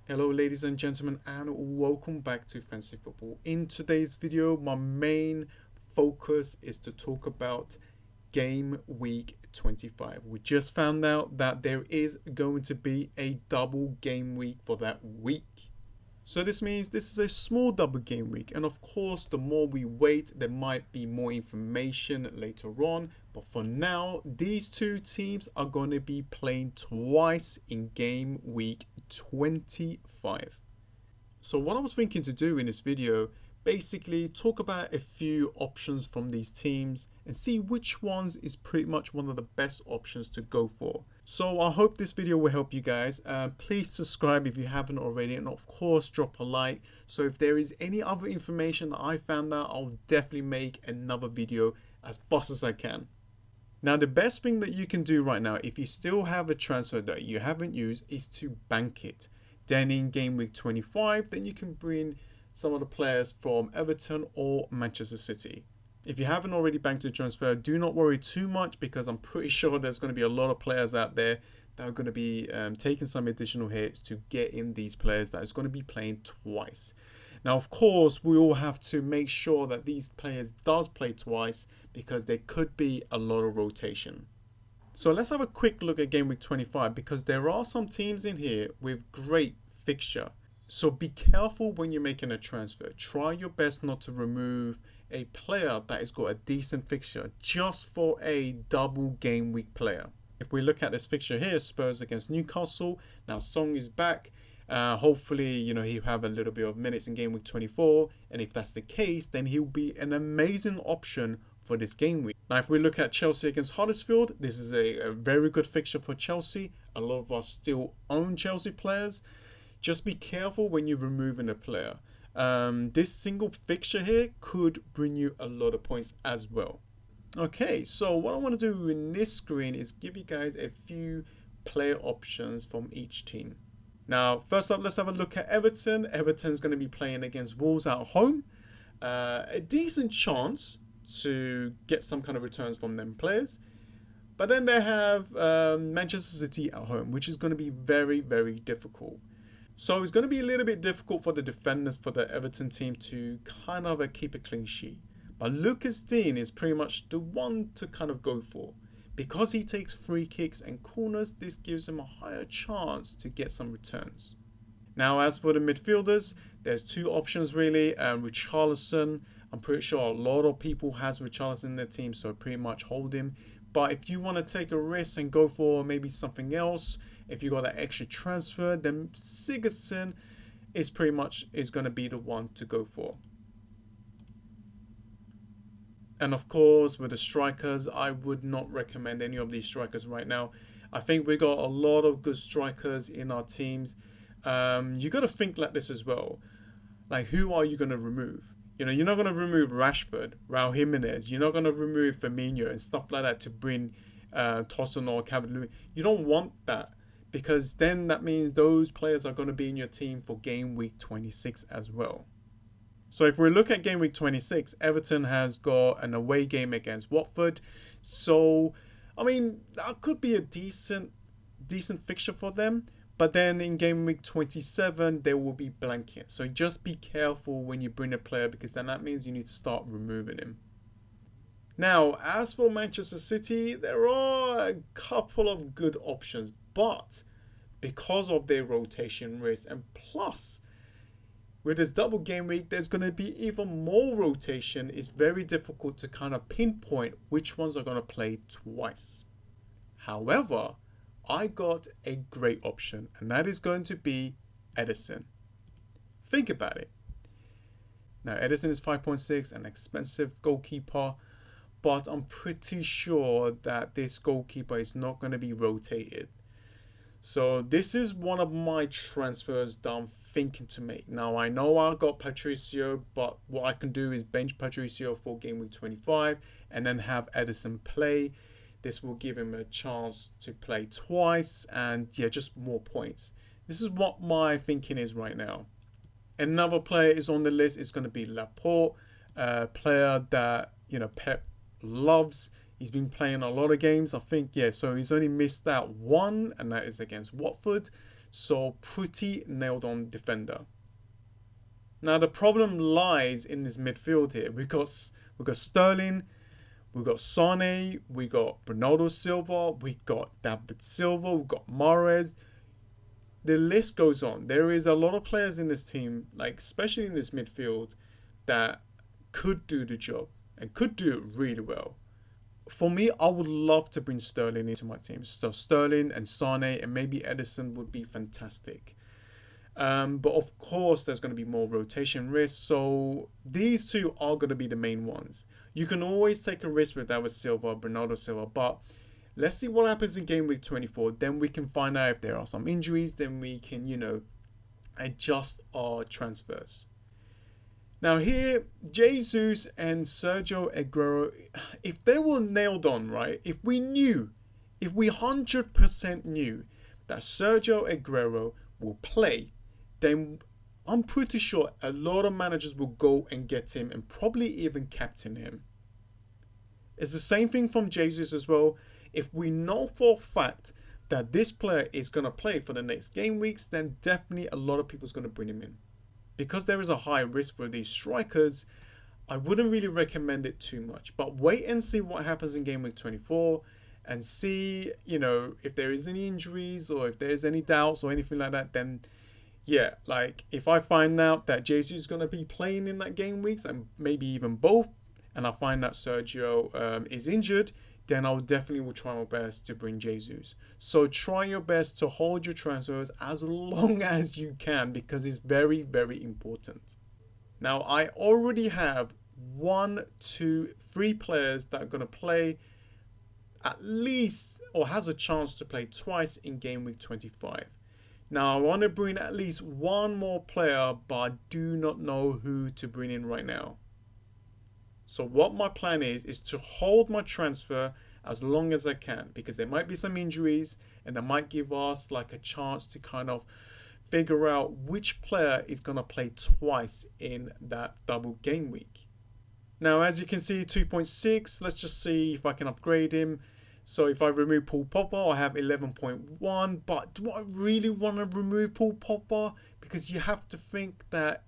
Hello ladies and gentlemen, and welcome back to Fantasy Football. In today's video, my main focus is to talk about Game Week 25. We just found out that there is going to be a double game week for that week. So this means this is a small double game week, and of course the more we wait, there might be more information later on, but for now these two teams are going to be playing twice in game week 25. So what I was thinking to do in this video, basically talk about a few options from these teams and see which ones is pretty much one of the best options to go for. So I hope this video will help you guys. Please subscribe if you haven't already, and of course drop a like. So if there is any other information that I found out, I'll definitely make another video as fast as I can. Now the best thing that you can do right now, if you still have a transfer that you haven't used, is to bank it. Then in game week 25, then you can bring some of the players from Everton or Manchester City. If you haven't already banked a transfer, do not worry too much, because I'm pretty sure there's going to be a lot of players out there that are going to be taking some additional hits to get in these players that is going to be playing twice. Now, of course, we all have to make sure that these players does play twice, because there could be a lot of rotation. So let's have a quick look at game week 25, because there are some teams in here with great fixture. So be careful when you're making a transfer. Try your best not to remove a player that has got a decent fixture just for a double game week player. If we look at this fixture here, Spurs against Newcastle. Now Song is back. Hopefully, he'll have a little bit of minutes in game week 24. And if that's the case, then he'll be an amazing option for this game week. Now, if we look at Chelsea against Huddersfield, this is a very good fixture for Chelsea. A lot of us still own Chelsea players. Just be careful when you're removing a player. This single fixture here could bring you a lot of points as well. Okay, so what I want to do in this screen is give you guys a few player options from each team. Now, first up, let's have a look at Everton. Everton's going to be playing against Wolves at home. A decent chance to get some kind of returns from them players. But then they have Manchester City at home, which is going to be very, very difficult. So it's going to be a little bit difficult for the defenders for the Everton team to kind of keep a clean sheet. But Lucas Digne is pretty much the one to kind of go for. Because he takes free kicks and corners, this gives him a higher chance to get some returns. Now, as for the midfielders, there's two options really. Richarlison, I'm pretty sure a lot of people has Richarlison in their team, so pretty much hold him. But if you want to take a risk and go for maybe something else, if you got that extra transfer, then Sigurdsson is pretty much going to be the one to go for. And of course, with the strikers, I would not recommend any of these strikers right now. I think we got a lot of good strikers in our teams. You got to think like this as well. Like, who are you going to remove? You're not going to remove Rashford, Raul Jimenez. You're not going to remove Firmino and stuff like that to bring Tosin or Calvert-Lewin. You don't want that, because then that means those players are going to be in your team for game week 26 as well. So if we look at game week 26, Everton has got an away game against Watford. So, I mean, that could be a decent fixture for them. But then in game week 27, there will be blanket. So just be careful when you bring a player, because then that means you need to start removing him. Now, as for Manchester City, there are a couple of good options. But because of their rotation risk, and plus with this double game week, there's going to be even more rotation. It's very difficult to kind of pinpoint which ones are going to play twice. However, I got a great option, and that is going to be Edison. Think about it. Now, Edison is 5.6, an expensive goalkeeper, but I'm pretty sure that this goalkeeper is not going to be rotated. So this is one of my transfers that I'm thinking to make. Now, I know I got Patricio, but what I can do is bench Patricio for game week 25 and then have Edison play. This will give him a chance to play twice and just more points. This is what my thinking is right now. Another player is on the list. It's going to be Laporte, a player that Pep loves. He's been playing a lot of games, I think. So he's only missed out one, and that is against Watford. So pretty nailed on defender. Now the problem lies in this midfield here. We've got Sterling, we've got Sane, we got Bernardo Silva, we got David Silva, we've got Mahrez. The list goes on. There is a lot of players in this team, like especially in this midfield, that could do the job and could do it really well. For me, I would love to bring Sterling into my team. So Sterling and Sane and maybe Edison would be fantastic. But of course, there's going to be more rotation risk. So these two are going to be the main ones. You can always take a risk with David Silva, Bernardo Silva, but let's see what happens in game week 24. Then we can find out if there are some injuries. Then we can, adjust our transfers. Now here, Jesus and Sergio Aguero, if they were nailed on, right? If we 100% knew that Sergio Aguero will play, then I'm pretty sure a lot of managers will go and get him and probably even captain him. It's the same thing from Jesus as well. If we know for a fact that this player is going to play for the next game weeks, then definitely a lot of people is going to bring him in. Because there is a high risk for these strikers, I wouldn't really recommend it too much. But wait and see what happens in game week 24 and see, if there is any injuries or if there's any doubts or anything like that, then yeah, like if I find out that Jesus is going to be playing in that game weeks and maybe even both, and I find that Sergio is injured, then I'll definitely will try my best to bring Jesus. So try your best to hold your transfers as long as you can because it's very, very important. Now, I already have 1, 2, 3 players that are going to play at least or has a chance to play twice in game week 25. Now, I want to bring at least one more player, but I do not know who to bring in right now. So what my plan is to hold my transfer as long as I can because there might be some injuries and that might give us like a chance to kind of figure out which player is going to play twice in that double game week. Now, as you can see, 2.6, let's just see if I can upgrade him. So if I remove Paul Pogba, I have 11.1, but do I really want to remove Paul Pogba? Because you have to think that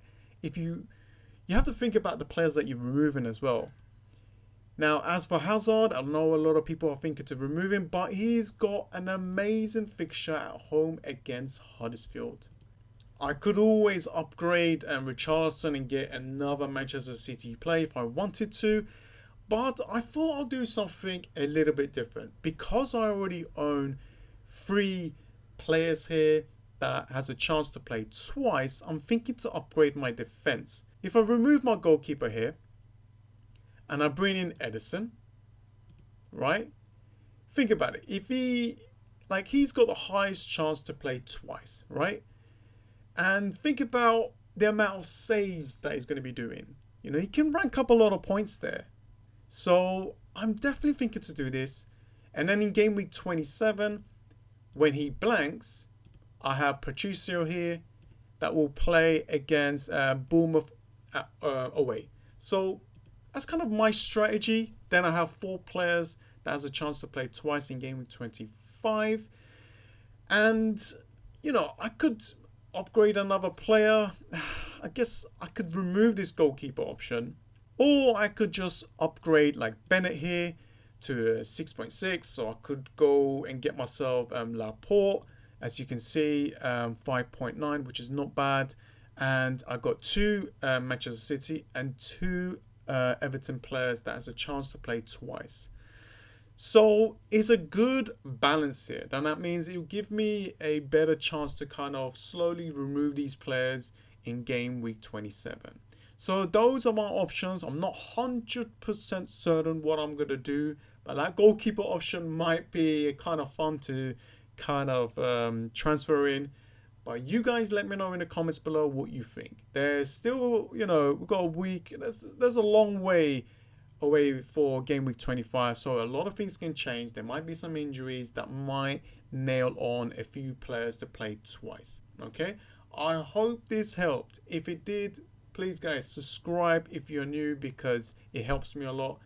you have to think about the players that you're removing as well. Now, as for Hazard, I know a lot of people are thinking to remove him, but he's got an amazing fixture at home against Huddersfield. I could always upgrade Richarlison and get another Manchester City play if I wanted to, but I thought I'll do something a little bit different. Because I already own 3 players here that has a chance to play twice, I'm thinking to upgrade my defense. If I remove my goalkeeper here and I bring in Edison, right? Think about it. If he's got the highest chance to play twice, right? And think about the amount of saves that he's going to be doing. He can rank up a lot of points there. So I'm definitely thinking to do this. And then in game week 27, when he blanks, I have Patricio here that will play against Bournemouth away. So that's kind of my strategy. Then I have 4 players that has a chance to play twice in game week 25. And, I could upgrade another player. I guess I could remove this goalkeeper option. Or I could just upgrade like Bennett here to 6.6. So I could go and get myself Laporte. As you can see, 5.9, which is not bad. And I got 2 Manchester City and 2 Everton players that has a chance to play twice. So it's a good balance here. And that means it will give me a better chance to kind of slowly remove these players in game week 27. So those are my options. I'm not 100% certain what I'm going to do, but that goalkeeper option might be kind of fun to kind of transfer in. But you guys let me know in the comments below what you think. There's still, we've got a week. There's a long way away for game week 25. So a lot of things can change. There might be some injuries that might nail on a few players to play twice. Okay. I hope this helped. If it did, please guys subscribe if you're new because it helps me a lot.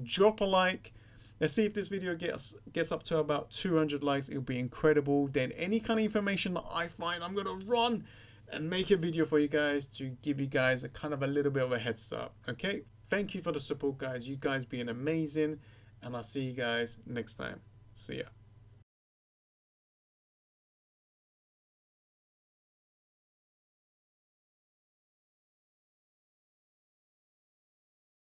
Drop a like. Let's see if this video gets up to about 200 likes. It would be incredible. Then any kind of information that I find, I'm gonna run and make a video for you guys to give you guys a kind of a little bit of a head start. Okay, thank you for the support, guys. You guys being amazing, and I'll see you guys next time. See ya.